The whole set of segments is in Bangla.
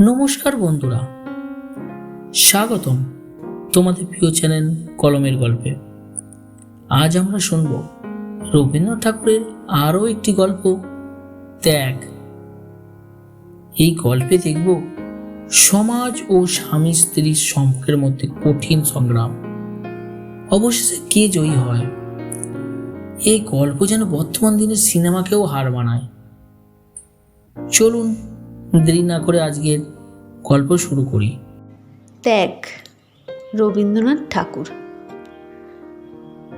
নমস্কার বন্ধুরা, স্বাগতম তোমাদের প্রিয় চ্যানেল কলমের গল্পে। আজ আমরা শুনব রবীন্দ্রনাথ ঠাকুরের আরও একটি গল্প, ত্যাগ। এই গল্পে দেখব সমাজ ও স্বামী স্ত্রীর সম্পর্কের মধ্যে কঠিন সংগ্রাম, অবশেষে কে জয়ী হয়। এই গল্প যেন বর্তমান দিনের সিনেমাকেও হার মানায়। চলুন দেরি না করে আজকের গল্প শুরু করি। ত্যাগ, রবীন্দ্রনাথ ঠাকুর।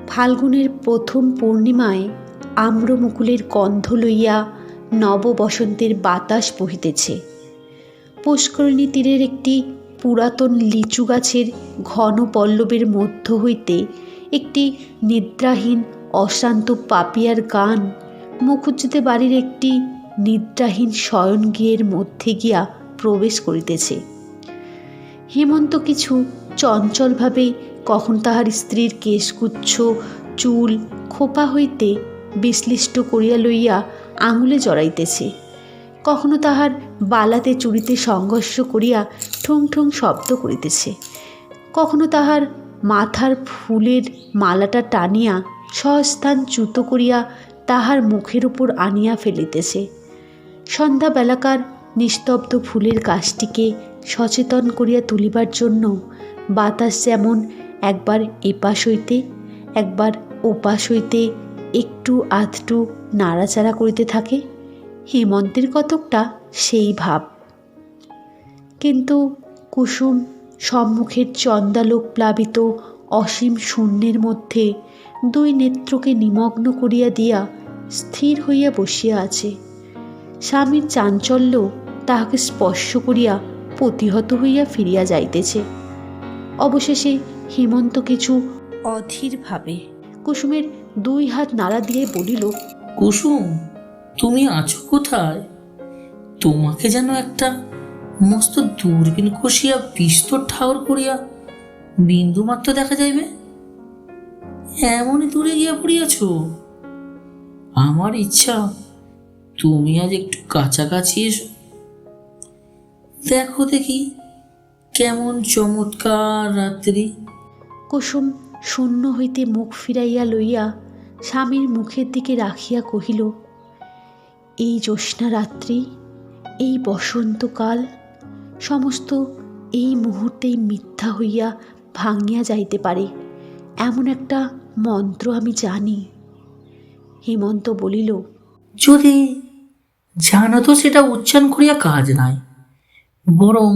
ফাল্গুনের প্রথম পূর্ণিমায় আম্রমুকুলের গন্ধ লইয়া নব বসন্তের বাতাস বহিতেছে। পুষ্করিণী তীরের একটি পুরাতন লিচু গাছের ঘন পল্লবের মধ্য হইতে একটি নিদ্রাহীন অশান্ত পাপিয়ার গান মুখুজ্জিতে বাড়ির একটি নিদ্রাহীন শয়নগৃহের মধ্যে গিয়া প্রবেশ করিতেছে। হেমন্ত কিছু চঞ্চলভাবে কখন তাহার স্ত্রীর কেশগুচ্ছ চুল খোপা হইতে বিশ্লিষ্ট করিয়া লইয়া আঙুলে জড়াইতেছে, কখনো তাহার বালাতে চুড়িতে সংঘর্ষ করিয়া ঠুং ঠুং শব্দ করিতেছে, কখনো তাহার মাথার ফুলের মালাটা টানিয়া স্বস্থান চ্যুত করিয়া তাহার মুখের উপর আনিয়া ফেলিতেছে। সন্ধ্যাবেলাকার নিস্তব্ধ ফুলের গাছটিকে সচেতন করিয়া তুলিবার জন্য বাতাস যেমন একবার এপাশ হইতে একবার ওপাশ হইতে একটু আধটু নাড়াচাড়া করিতে থাকে, হেমন্তের কতকটা সেই ভাব। কিন্তু কুসুম সম্মুখের চন্দালোক প্লাবিত অসীম শূন্যের মধ্যে দুই নেত্রকে নিমগ্ন করিয়া দিয়া স্থির হইয়া বসিয়া আছে। স্বামীর চাঞ্চল্য তাহাকে স্পর্শ করিয়া প্রতিহত হইয়া ফিরিয়া যাইতেছে। অবশেষে হেমন্ত কিছু অধীরভাবে কুসুমের দুই হাত নাড়া দিয়ে বলিল, কুসুম, তুমি আছো কোথায়? তোমাকে যেন একটা মস্ত দূরবীন কষিয়া বিস্তর ঠাউর করিয়া বিন্দু মাত্র দেখা যাইবে, এমনই দূরে গিয়া পড়িয়াছ। আমার ইচ্ছা তুমি আজ একটু কাছাকাছি এসো, দেখো দেখি কেমন চমৎকার রাত্রি। কুসুম শূন্য হইতে মুখ ফিরাইয়া লইয়া স্বামীর মুখের দিকে রাখিয়া কহিল, এই জ্যোৎস্না রাত্রি, এই বসন্তকাল, সমস্ত এই মুহূর্তেই মিথ্যা হইয়া ভাঙিয়া যাইতে পারে এমন একটা মন্ত্র আমি জানি। হেমন্ত বলিল, যদি জানো তো সেটা উচ্চারণ করিয়া কাজ নাই, বরং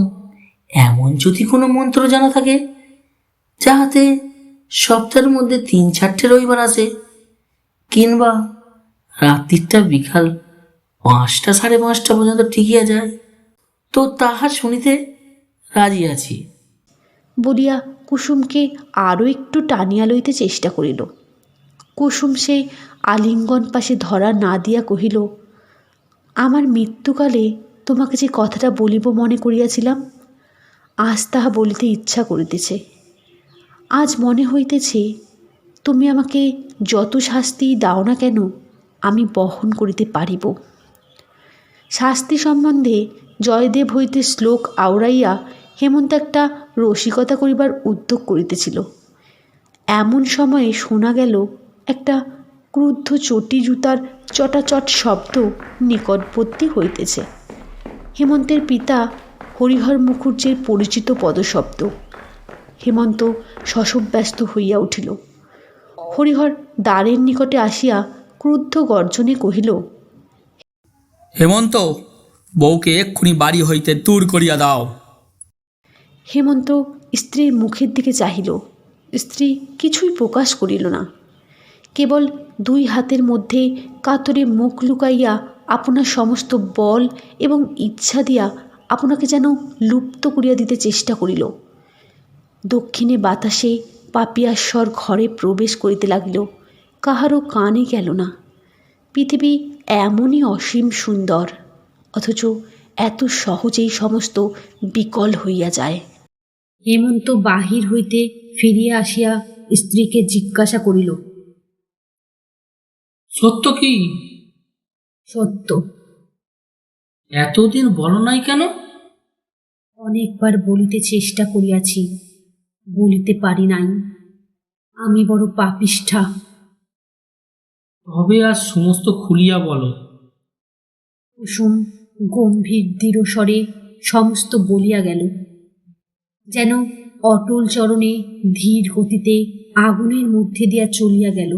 এমন যদি কোনো মন্ত্র জানা থাকে যাহাতে সপ্তাহের মধ্যে 3-4টে রবিবার আসে, কিংবা রাত্রিটা বিকাল 5টা-5:30 পর্যন্ত টিকিয়া যায়, তো তাহা শুনিতে রাজি আছি। বলিয়া কুসুমকে আরও একটু টানিয়া লইতে চেষ্টা করিল। কুসুম সেই আলিঙ্গন পাশে ধরা না দিয়া কহিল, আমার মৃত্যুকালে তোমাকে যে কথাটা বলিব মনে করিয়াছিলাম, আজ তাহা বলিতে ইচ্ছা করিতেছে। আজ মনে হইতেছে তুমি আমাকে যত শাস্তি দাও না কেন আমি বহন করিতে পারিব। শাস্তি সম্বন্ধে জয়দেব হইতে শ্লোক আওড়াইয়া হেমন্ত একটা রসিকতা করিবার উদ্যোগ করিতেছিল। এমন সময়ে শোনা গেল একটা ক্রুদ্ধ চটি জুতার চটাচট শব্দ নিকটবর্তী হইতেছে। হেমন্তের পিতা হরিহর মুখুজ্জের পরিচিত পদশব্দ। হেমন্ত শশব্যস্ত হইয়া উঠিল। হরিহর দ্বারের নিকটে আসিয়া ক্রুদ্ধ গর্জনে কহিল, হেমন্ত, বউকে এক্ষুনি বাড়ি হইতে দূর করিয়া দাও। হেমন্ত স্ত্রীর মুখের দিকে চাহিল। স্ত্রী কিছুই প্রকাশ করিল না, কেবল দুই হাতের মধ্যে কাতরে মুখ লুকাইয়া আপনার সমস্ত বল এবং ইচ্ছা দিয়া আপনাকে যেন লুপ্ত করিয়া দিতে চেষ্টা করিল। দক্ষিণে বাতাসে পাপিয়াশ্বর ঘরে প্রবেশ করিতে লাগিল, কাহারও কানে গেল না। পৃথিবী এমনই অসীম সুন্দর, অথচ এত সহজেই সমস্ত বিকল হইয়া যায়। হেমন্ত বাহির হইতে ফিরিয়া আসিয়া স্ত্রীকে জিজ্ঞাসা করিল, সত্য কি? সত্য। এতদিন বলো নাই কেন? অনেকবার বলিতে চেষ্টা করিয়াছি, বলিতে পারি নাই। আমি বড় পাপিষ্ঠা। তবে আজ সমস্ত খুলিয়া বলো। কুসুম গম্ভীর দৃঢ় স্বরে সমস্ত বলিয়া গেল, যেন অটল চরণে ধীর গতিতে আগুনের মধ্যে দিয়া চলিয়া গেল।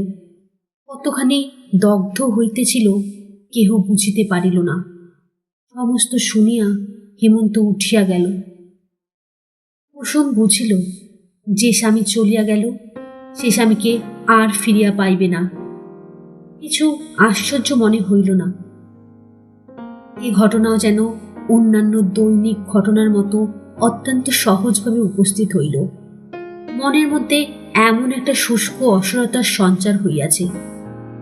কতখানি দগ্ধ হইতেছিল কেহ বুঝিতে পারিল না। সমস্ত শুনিয়া হেমন্ত উঠিয়া গেল। কুসুম বুঝিল যে স্বামী চলিয়া গেল সে স্বামীকে আর ফিরিয়া পাইবে না। কিছু আশ্চর্য মনে হইল না। এই ঘটনাও যেন অন্যান্য দৈনিক ঘটনার মতো অত্যন্ত সহজভাবে উপস্থিত হইল। মনের মধ্যে এমন একটা শুষ্ক অসরতার সঞ্চার হইয়াছে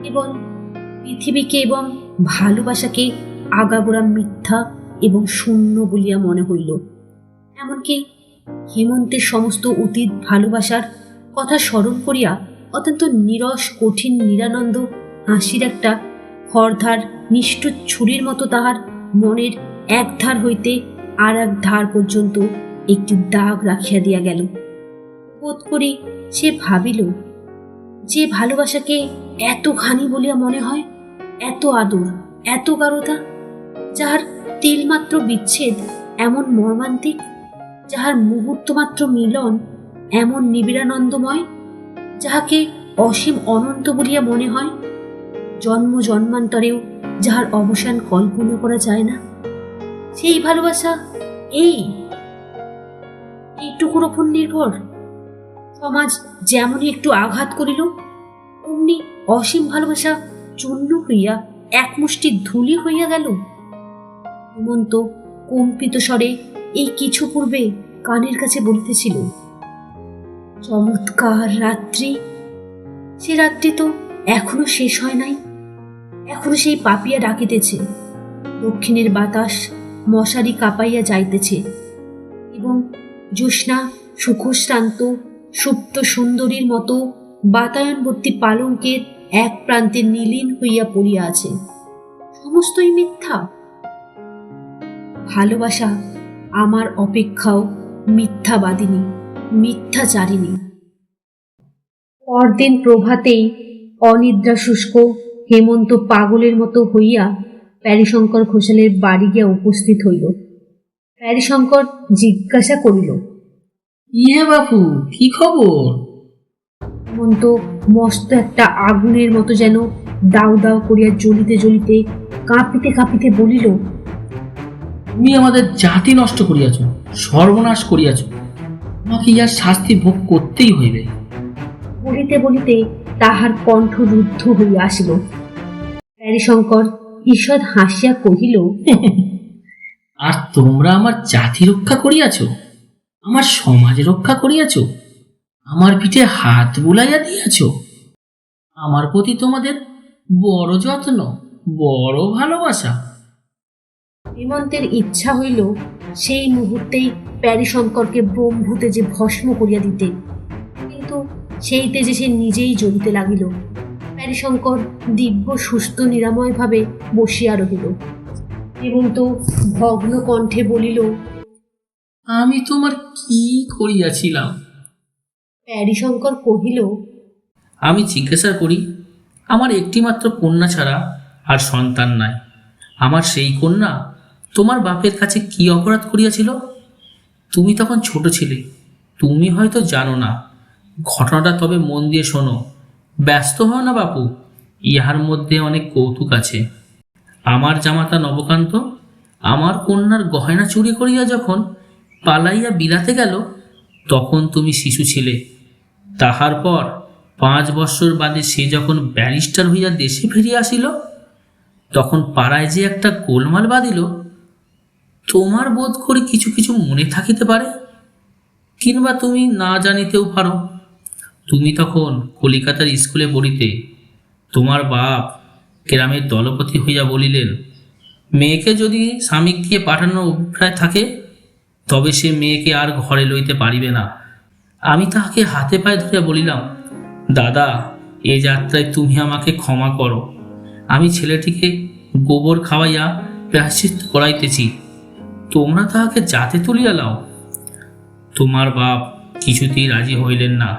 এবং পৃথিবীকে এবং ভালোবাসাকে আগাগোড়া মিথ্যা এবং শূন্য বলিয়া মনে হইল। এমনকি হেমন্তের সমস্ত অতীত ভালোবাসার কথা স্মরণ করিয়া অত্যন্ত নীরস কঠিন নিরানন্দ হাসির একটা হরধার নিষ্ঠুর ছুরির মতো তাহার মনের এক ধার হইতে আর এক ধার পর্যন্ত একটি দাগ রাখিয়া দিয়া গেল। বোধ করি সে ভাবিল, যে ভালোবাসাকে এত ঘানি বলিয়া মনে হয়, এত আদর, এত গাঢ়তা, যাহার তিলমাত্র বিচ্ছেদ এমন মর্মান্তিক, যাহার মুহূর্তমাত্র মিলন এমন নিবিড়ানন্দময়, যাহাকে অসীম অনন্ত বলিয়া মনে হয়, জন্ম জন্মান্তরেও যাহার অবসান কল্পনা করা যায় না, সেই ভালোবাসা এইটুকুর ওপর নির্ভর। সমাজ যেমনই একটু আঘাত করিল অমনি অসীম ভালোবাসা চূর্ণ হইয়া এক মুষ্টি ধুলি হইয়া গেল। হেমন্ত কম্পিত স্বরে এই কিছু পূর্বে কানের কাছে বলিতেছিল, চমৎকার রাত্রি। সে রাত্রি তো এখনো শেষ হয় নাই, এখনো সেই পাপিয়া ডাকিতেছে। দক্ষিণের বাতাস মশারি কাঁপাইয়া যাইতেছে এবং জ্যোৎস্না সুখশ্রান্ত সুপ্ত সুন্দরীর মতো বাতায়নবর্তী পালঙ্কের এক প্রান্তে নীলীন হইয়া পড়িয়া আছে। সমস্তই মিথ্যা। ভালোবাসা আমার অপেক্ষাও মিথ্যাবাদিনী, মিথ্যাচারিণী। পরদিন প্রভাতেই অনিদ্রা শুষ্ক হেমন্ত পাগলের মতো হইয়া প্যারীশঙ্কর ঘোষালের বাড়ি গিয়া উপস্থিত হইল। প্যারীশঙ্কর জিজ্ঞাসা করিল, ইয়ে বাপু, কি খবর? হেমন্ত মস্ত একটা আগুনের মতো যেন দাউ দাউ করিয়া জ্বলিতে জ্বলিতে কাঁপিতে কাঁপিতে বলিল, তুমি আমাদের জাতি নষ্ট করিয়াছ, সর্বনাশ করিয়াছ, তোমাকে ইহার শাস্তি ভোগ করতেই হইবে। বলিতে বলিতে তাহার কণ্ঠ রুদ্ধ হইয়া আসিল। প্যারীশঙ্কর ঈষৎ হাসিয়া কহিল, আর তোমরা আমার জাতি রক্ষা করিয়াছ, আমার সমাজ রক্ষা করিয়াছ, আমার পিঠে হাত বুলাইয়া দিয়াছ। আমার প্রতি তোমাদের বড় যত্ন, বড় ভালোবাসা। হেমন্তের ইচ্ছা হইল সেই মুহূর্তেই প্যারীশঙ্করকে ব্রহ্মতে যে ভস্ম করিয়া দিতে, কিন্তু সেই তেজে সে নিজেই জ্বলিতে লাগিল। প্যারীশঙ্কর দিব্য সুস্থ নিরাময় ভাবে বসিয়া রহিল। হেমন্ত ভগ্ন কণ্ঠে বলিল, আমি তোমার কি করিয়াছিলাম? প্যারীশঙ্কর কহিল, আমি জিজ্ঞাসা করি, আমার একটিমাত্র কন্যা ছাড়া আর সন্তান নাই। আমার সেই কন্যা তোমার বাপের কাছে কি অপরাধ করিয়াছিল? তুমি তখন ছোট ছিলে, তুমি হয়তো জানো না ঘটনাটা, তবে মন দিয়ে শোনো। ব্যস্ত হও না বাপু, ইহার মধ্যে অনেক কৌতুক আছে। আমার জামাতা নবকান্ত আমার কন্যার গয়না চুরি করিয়া যখন পালাইয়া বিলাতে গেল, তখন তুমি শিশু ছিলে। তাহার পর 5 বৎসর বাদে সে যখন ব্যারিস্টার হইয়া দেশে ফিরিয়া আসিল, তখন পাড়ায় যে একটা গোলমাল বাঁধিল, তোমার বোধ করি কিছু কিছু মনে থাকিতে পারে, কিংবা তুমি না জানিতেও পারো। তুমি তখন কলিকাতার স্কুলে পড়িতে। তোমার বাপ গ্রামের দলপতি হইয়া বলিলেন, মেয়েকে যদি স্বামী গিয়ে পাঠানোর অভিপ্রায় থাকে, তবে সে মেয়েকে আর ঘরে লইতে পারিবে না। আমি তাহাকে হাতে পায়ে ধরিয়া বলিলাম, দাদা, এ যাত্রায় তুমি আমাকে ক্ষমা করো। আমি ছেলেটিকে গোবর খাওয়াইয়া প্রায়শ্চিত্ত করাইতেছি। তোমরা তাহাকে জাতে তুলিয়া লাও। তোমার বাপ কিছুতেই রাজি হইলেন না।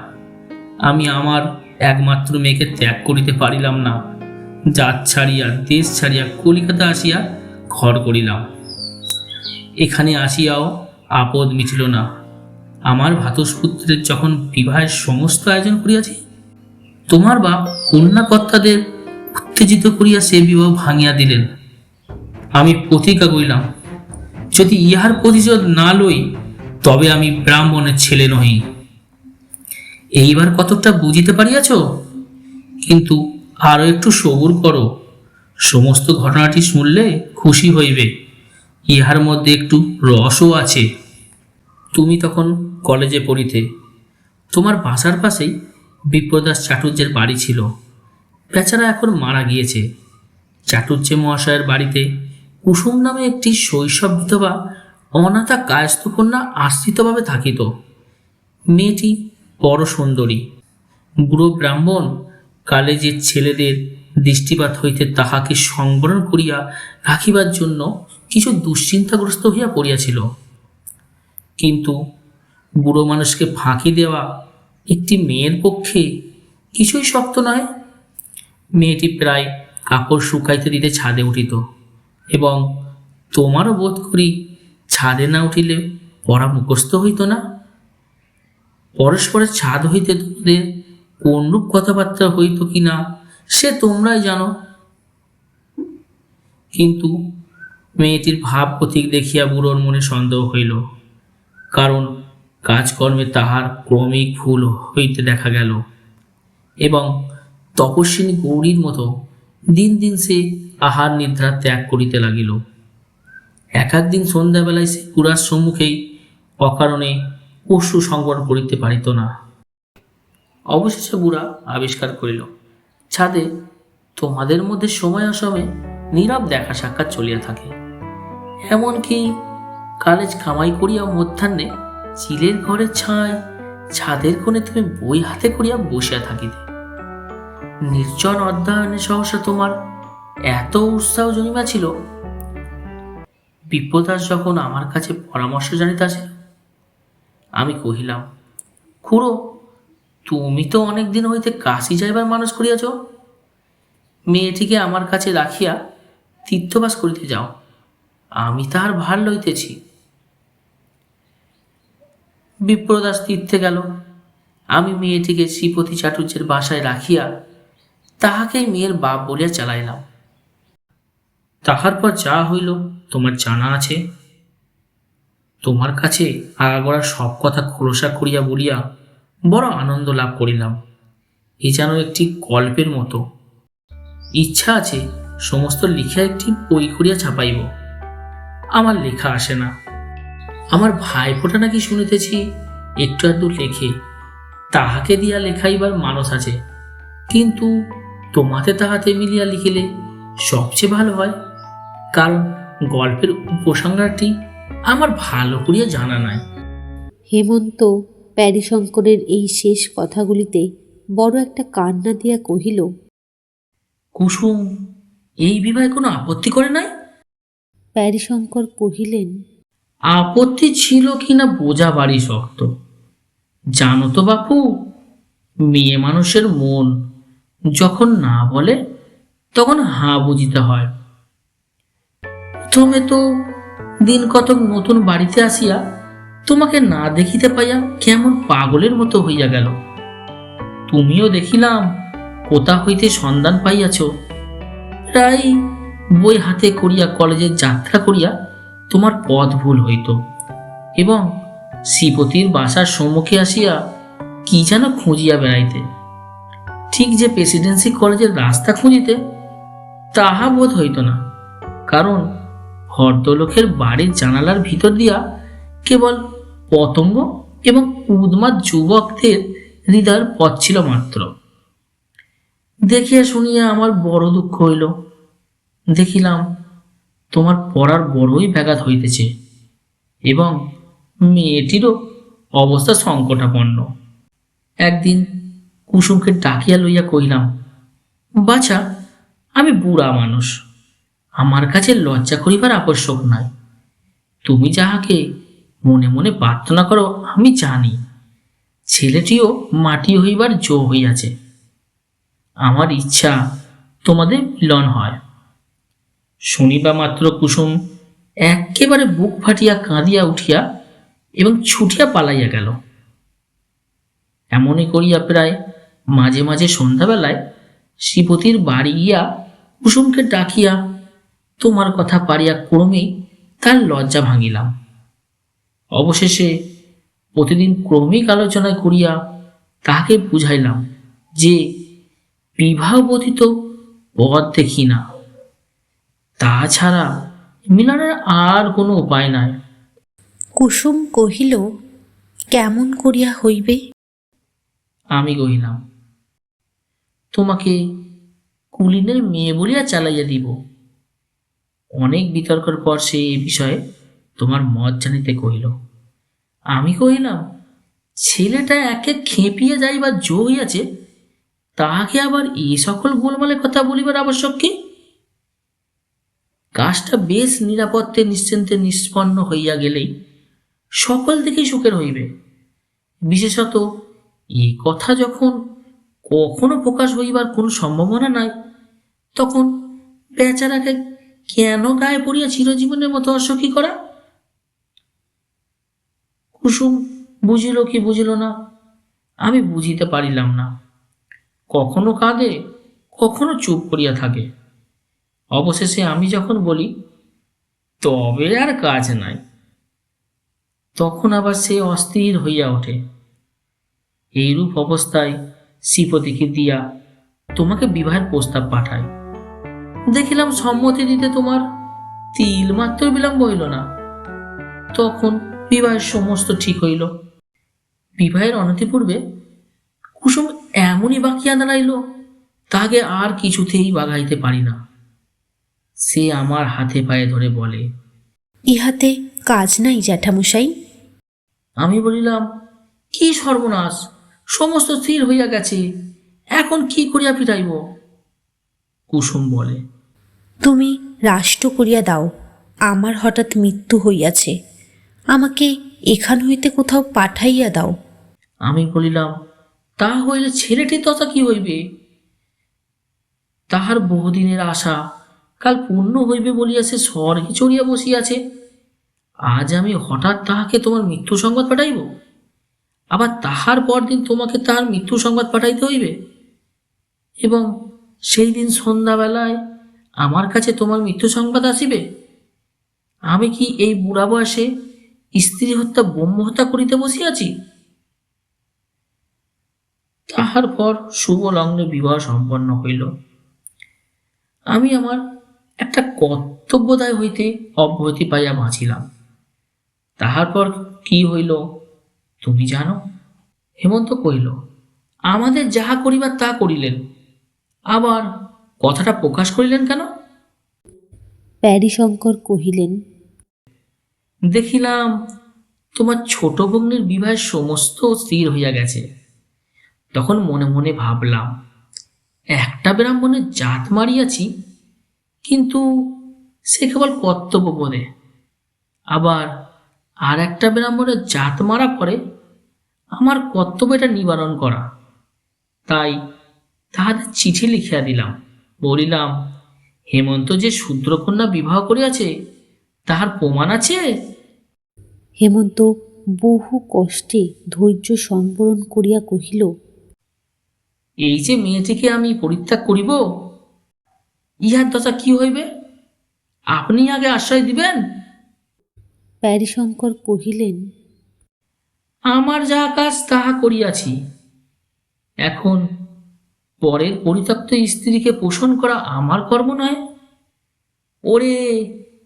আমি আমার একমাত্র মেয়েকে ত্যাগ করিতে পারিলাম না। জাত ছাড়িয়া দেশ ছাড়িয়া কলিকাতা আসিয়া ঘর করিলাম। এখানে আসিয়াও আপদ মিটিল না। আমার ভাতস্পুত্রের যখন বিবাহের সমস্ত আয়োজন করিয়াছি, তোমার বাপ কন্যাকর্তাদের উত্তেজিত করিয়া সে বিবাহ ভাঙিয়া দিলেন। আমি প্রতিজ্ঞা করিলাম, যদি ইহার প্রতিশোধ না লই তবে আমি ব্রাহ্মণের ছেলে নহি। এইবার কতকটা বুঝিতে পারিয়াছ? কিন্তু আরো একটু সবুর করো। সমস্ত ঘটনাটি শুনলে খুশি হইবে। ইহার মধ্যে একটু রসও আছে। তুমি তখন কলেজে পড়িতে। তোমার বাসার পাশেই বিপ্রদাস চাটুর্যের বাড়ি ছিল। বেচারা এখন মারা গিয়েছে। চাটুর্য মহাশয়ের বাড়িতে কুসুম নামে একটি শৈশব বিধবা অনাথা কায়স্থ কন্যা আশ্রিতভাবে থাকিত। মেয়েটি বড় সুন্দরী। বুড়ো ব্রাহ্মণ কলেজের ছেলেদের দৃষ্টিপাত হইতে তাহাকে সংবরণ করিয়া রাখিবার জন্য কিছু দুশ্চিন্তাগ্রস্ত হইয়া পড়িয়াছিল। কিন্তু বুড়ো মানুষকে ফাঁকি দেওয়া একটি মেয়ের পক্ষে কিছুই শক্ত নয়। মেয়েটি প্রায় কাপড় শুকাইতে দিতে ছাদে উঠিত, এবং তোমারও বোধ করি ছাদে না উঠিলে পড়া মুখস্থ হইত না। পরস্পরের ছাদ হইতে তোমাদের কোনরূপ কথাবার্তা হইত কিনা সে তোমরাই জানো। কিন্তু মেয়েটির ভাব প্রতীক দেখিয়া বুড়োর মনে সন্দেহ হইল, কারণ কাজকর্মে তাহার ক্রমিক ভুল হইতে দেখা গেল, এবং তপস্বিনী গৌরীর মতো দিন দিন সে আহার নিদ্রা ত্যাগ করিতে লাগিল। এক দিন সন্ধ্যাবেলায় সে পুরার সম্মুখেই অকারণে পশু সংবরণ করিতে পারিত না। অবশেষে বুড়া আবিষ্কার করিল, ছাদে তোমাদের মধ্যে সময় অসময়ে নীরব দেখা সাক্ষাৎ চলিয়া থাকে। এমনকি কালেজ কামাই করিয়া মধ্যাহ্নে চিলের ঘরের ছায় ছাদের কোণে তুমি বই হাতে করিয়া বসিয়া থাকিতে। নির্জন অধ্যয়নে সহসা তোমার এত উৎসাহ জন্মিয়াছিল। বিপ্রদাস যখন আমার কাছে পরামর্শ জানিতে আসিল, আমি কহিলাম, খুড়ো, তুমি তো অনেক দিন হইতে কাশি যাইবার মানুষ করিয়াছ। মেয়েটিকে আমার কাছে রাখিয়া তীর্থবাস করিতে যাও, আমি তাহার ভার লইতেছি। বিপ্রদাস তীর্থে গেল। আমি মেয়েটিকে শ্রীপতি চাটুর্যের বাসায় রাখিয়া তাহাকেই মেয়ের বাপ বলিয়া চালাইলাম। তাহার পর যা হইল তোমার জানা আছে। তোমার কাছে আগাগোড়া সব কথা খোলসা করিয়া বলিয়া বড় আনন্দ লাভ করিলাম। এ যেন একটি গল্পের মতো। ইচ্ছা আছে সমস্ত লিখা একটি বই করিয়া ছাপাইব। আমার লেখা আসে না। আমার ভাইফোঁটা নাকি শুনিতেছি একটু আধটু লেখে, তাহাকে দিয়া লেখাইবার মানুষ আছে, কিন্তু তোমাতে তাহাতে মিলিয়া লিখিলে সবচেয়ে ভালো হয়, কারণ গল্পের উপসংহারটি আমার ভালো করিয়া জানা নাই। হেমন্ত প্যারীশঙ্করের এই শেষ কথাগুলিতে বড় একটা কান্না দিয়া কহিল, কুসুম এই বিবাহে কোনো আপত্তি করে নাই? প্যারীশঙ্কর কহিলেন, আপত্তি ছিল কিনা বোঝা বাড়ি শক্ত। জানো তো বাপু, মেয়ে মানুষের মন যখন না বলে তখন হাঁ বুঝিতে হয়। প্রথমে তো দিন কতক নতুন বাড়িতে আসিয়া তোমাকে না দেখিতে পাইয়া কেমন পাগলের মতো হইয়া গেল। তুমিও দেখিলাম কোথা হইতে সন্ধান পাইয়াছ। প্রায় বই হাতে করিয়া কলেজের যাত্রা করিয়া তোমার পথ ভুল হইত, এবং শ্রীপতির বাসার সম্মুখে আসিয়া কি যেন খুঁজিয়া বেড়াইতে। ঠিক যে প্রেসিডেন্সি কলেজের রাস্তা খুঁজিতে তাহা বোধ হইত না, কারণ ভদ্রলোকের বাড়ির জানালার ভিতর দিয়া কেবল পতঙ্গ এবং উন্মাদ যুবকদের হৃদয়ের পথ ছিল মাত্র। দেখিয়া শুনিয়া আমার বড় দুঃখ হইল। দেখিলাম তোমার পড়ার বড়ই ব্যাঘাত হইতেছে, এবং মেয়েটিরও অবস্থা সংকটাপন্ন। একদিন কুসুমকে ডাকিয়া লইয়া কহিলাম, বাছা, আমি বুড়া মানুষ, আমার কাছে লজ্জা করিবার আবশ্যক নাই, তুমি যাহাকে মনে মনে প্রার্থনা করো আমি জানি, ছেলেটিও মাটি হইবার জো হইয়াছে। আমার ইচ্ছা তোমাদের মিলন হয়। শুনিবা মাত্র কুসুম একেবারে বুক ফাটিয়া কাঁদিয়া উঠিয়া এবং ছুটিয়া পালাইয়া গেল। এমনই করিয়া প্রায় মাঝে মাঝে সন্ধ্যাবেলায় শ্রীপতির বাড়ি গিয়া কুসুমকে ডাকিয়া তোমার কথা পারিয়া ক্রমেই তার লজ্জা ভাঙিলাম। অবশেষে প্রতিদিন ক্রমিক আলোচনা করিয়া তাহাকে বুঝাইলাম যে বিবাহ ব্যতীত পথ দেখি না, তাছাড়া মিলনের আর কোনো উপায় নাই। কুসুম কহিল, কেমন করিয়া হইবে? আমি কহিলাম, তোমাকে কুলিনের মেয়ে বলিয়া চালাইয়া দিব। অনেক বিতর্কের পর সে এ বিষয়ে তোমার মত জানিতে কহিল। আমি কহিলাম, ছেলেটা একে খেপিয়া যাইবার জো হইয়াছে, তাহাকে আবার এই সকল গোলমালের কথা বলিবার আবশ্যক কি? কাজটা বেশ নিরাপত্তে নিশ্চিন্তে নিষ্পন্ন হইয়া গেলেই সকল দিকেই সুখের হইবে। বিশেষত এই কথা যখন কখনো প্রকাশ হইবার কোন সম্ভাবনা নাই, তখন বেচারাকে কেন গায়ে পড়িয়া চিরজীবনের মতো অসুখী করা? কুসুম বুঝিল কি বুঝিল না আমি বুঝিতে পারিলাম না। কখনো কাঁদে, কখনো চুপ করিয়া থাকে। অবশেষে আমি যখন বলি, তবে আর কাজ নাই, তখন আবার সে অস্থির হইয়া ওঠে। এইরূপ অবস্থায় শ্রীপতিকে দিয়া তোমাকে বিবাহের প্রস্তাব পাঠায়। দেখিলাম সম্মতি দিতে তোমার তিল মাত্র বিলম্ব হইল না। তখন বিবাহের সমস্ত ঠিক হইল। বিবাহের অনতিপূর্বে কুসুম এমনই বাকিয়া দাঁড়াইল, তাহাকে আর কিছুতেই বাগাইতে পারি না। সে আমার হাতে পায়ে ধরে বলে, ইহাতে কাজ নাই জ্যাঠামশাই। আমি বলিলাম, কি সর্বনাশ, সমস্ত স্থির হইয়া গেছে, এখন কি করিয়া ফিরাইব? কুসুম বলে, তুমি রাষ্ট্র করিয়া দাও, আমার হঠাৎ মৃত্যু হইয়াছে, আমাকে এখান হইতে কোথাও পাঠাইয়া দাও। আমি বলিলাম, তা হইলে ছেলেটির দশা কি হইবে? তাহার বহুদিনের আশা কাল পূর্ণ হইবে বলিয়া সে স্বর্গে চড়িয়া বসিয়াছে। আজ আমি হঠাৎ তাহাকে তোমার মৃত্যু সংবাদ পাঠাইব, আবার তাহার পরদিন তোমাকে তাহার মৃত্যু সংবাদ পাঠাইতে হইবে, এবং সেই দিন সন্ধ্যাবেলায় আমার কাছে তোমার মৃত্যু সংবাদ আসিবে। আমি কি এই বুড়া বয়সে স্ত্রী হত্যা ব্রহ্ম হত্যা করিতে বসিয়াছি? তাহার পর শুভ লগ্নে বিবাহ সম্পন্ন হইল। আমি আমার একটা কর্তব্যদায় হইতে অব্যাহতি পাইয়া বাঁচিলাম। তাহার পর কি হইল তুমি জানো? হেমন্ত কহিল, আমাদের যাহা করিবার তা করিলেন, আবার কথাটা প্রকাশ করিলেন কেন? প্যারীশঙ্কর কহিলেন, দেখিলাম তোমার ছোট ভগ্নির বিবাহের সমস্ত স্থির হইয়া গেছে। তখন মনে মনে ভাবলাম, একটা ব্রাহ্মণের জাত মারিয়াছি, কিন্তু সে কেবল কর্তব্য বোধে। আবার আর একটা ব্রাহ্মণের জাত মারা পরে আমার কর্তব্য এটা নিবারণ করা। তাই তাহাদের চিঠি লিখিয়া দিলাম, বলিলাম, হেমন্ত যে শূদ্রকন্যা বিবাহ করিয়াছে তাহার প্রমাণ আছে। হেমন্ত বহু কষ্টে ধৈর্য সম্বরণ করিয়া কহিল, এই যে মেয়েটিকে আমি পরিত্যাগ করিব, ইহার দশা কি হইবে আপনি আগে আশ্রয় দিবেন। প্যারীশঙ্কর কহিলেন, আমার যাহা কাজ তাহা করিয়াছি, এখন পরের পরিত্যক্ত স্ত্রীকে পোষণ করা আমার কর্ম নয়। ওরে,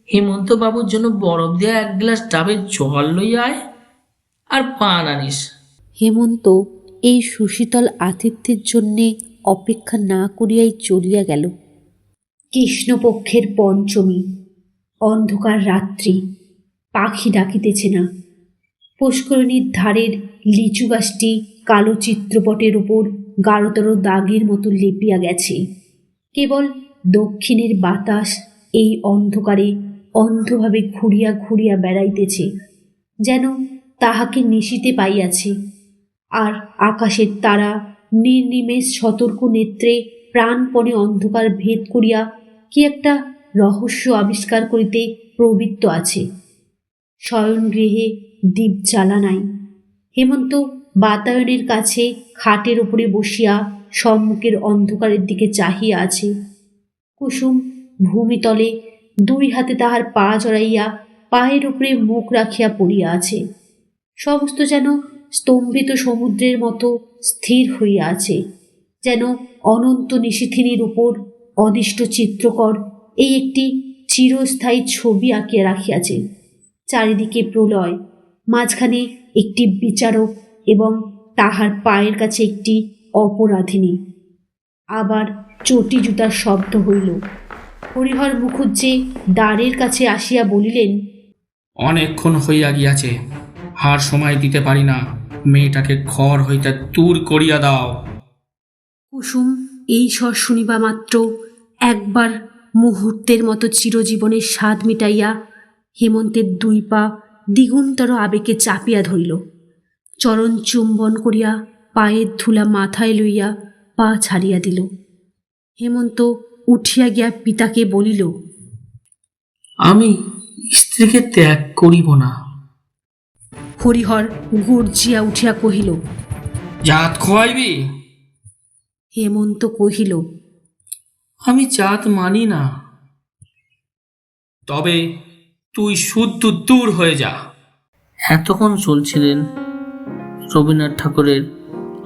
হেমন্ত বাবুর জন্য বরফ দেয়া এক গ্লাস ডাবের জল লইয়া আয়, আর পান আনিস। হেমন্ত এই সুশীতল আতিথ্যের জন্যে অপেক্ষা না করিয়াই চলিয়া গেল। কৃষ্ণপক্ষের পঞ্চমী, অন্ধকার রাত্রি, পাখি ডাকিতেছে না। পুষ্করিণীর ধারের লিচু গাছটি কালো চিত্রপটের উপর গাঢ়তর দাগের মতো লেপিয়া গেছে। কেবল দক্ষিণের বাতাস এই অন্ধকারে অন্ধভাবে ঘুরিয়া ঘুরিয়া বেড়াইতেছে, যেন তাহাকে নিশিতে পাইয়াছে। আর আকাশের তারা নির্নিমেষ সতর্ক নেত্রে প্রাণপণে অন্ধকার ভেদ করিয়া কি একটা রহস্য আবিষ্কার করিতে প্রবৃত্ত আছে। শয়নগৃহে দীপ জ্বালা নাই। হেমন্ত বাতায়নের কাছে খাটের উপরে বসিয়া সম্মুখের অন্ধকারের দিকে চাহিয়া আছে। কুসুম ভূমিতলে দুই হাতে তাহার পা জড়াইয়া পায়ের উপরে মুখ রাখিয়া পড়িয়া আছে। সমস্ত যেন স্তম্ভিত সমুদ্রের মতো স্থির হইয়া আছে, যেন অনন্ত নিশীথিনীর উপর অদিষ্ট চিত্রকর এই একটি চিরস্থায়ী ছবি আঁকিয়া রাখিয়াছে। চারিদিকে প্রলয়, মাঝখানে একটি বিচারক এবং তাহার পায়ের কাছে একটি অপরাধিনী। আবার চটি জুতার শব্দ হইল। হরিহর মুখুজ্জে দ্বারের কাছে আসিয়া বলিলেন, অনেকক্ষণ হইয়া গিয়াছে, আর সময় দিতে পারি না। মেয়েটাকে ঘর হইতে দূর করিয়া দাও। কুসুম এই স্বর শুনিবা মাত্র একবার মুহূর্তের মতো চিরজীবনের স্বাদ মিটাইয়া হেমন্তের দুই পা দ্বিগুণতর আবেগে চাপিয়া ধরিল। চরণ চুম্বন করিয়া পায়ের ধুলা মাথায় লইয়া পা ছাড়িয়া দিল। হেমন্ত উঠিয়া গিয়া পিতাকে বলিল, আমি স্ত্রীকে ত্যাগ করিব না। হরিহর গর্জিয়া উঠিয়া কহিল, জাত খোয়াইবি? হেমন্ত কহিল, আমি জাত মানি না। তবে তুই শুদ্ধ দূর হয়ে যা। এতক্ষণ চলছিলেন রবীন্দ্রনাথ ঠাকুরের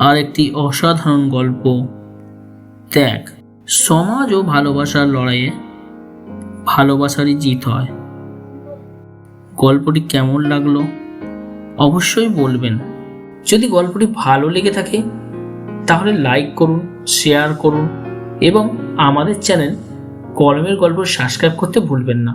আর একটি অসাধারণ গল্প, ত্যাগ। সমাজ ও ভালোবাসার লড়াইয়ে ভালোবাসারই জিত হয়। গল্পটি কেমন লাগলো অবশ্যই বলবেন। যদি গল্পটি ভালো লেগে থাকে তাহলে লাইক করুন, শেয়ার করুন এবং আমাদের চ্যানেল কলমের গল্প সাবস্ক্রাইব করতে ভুলবেন না।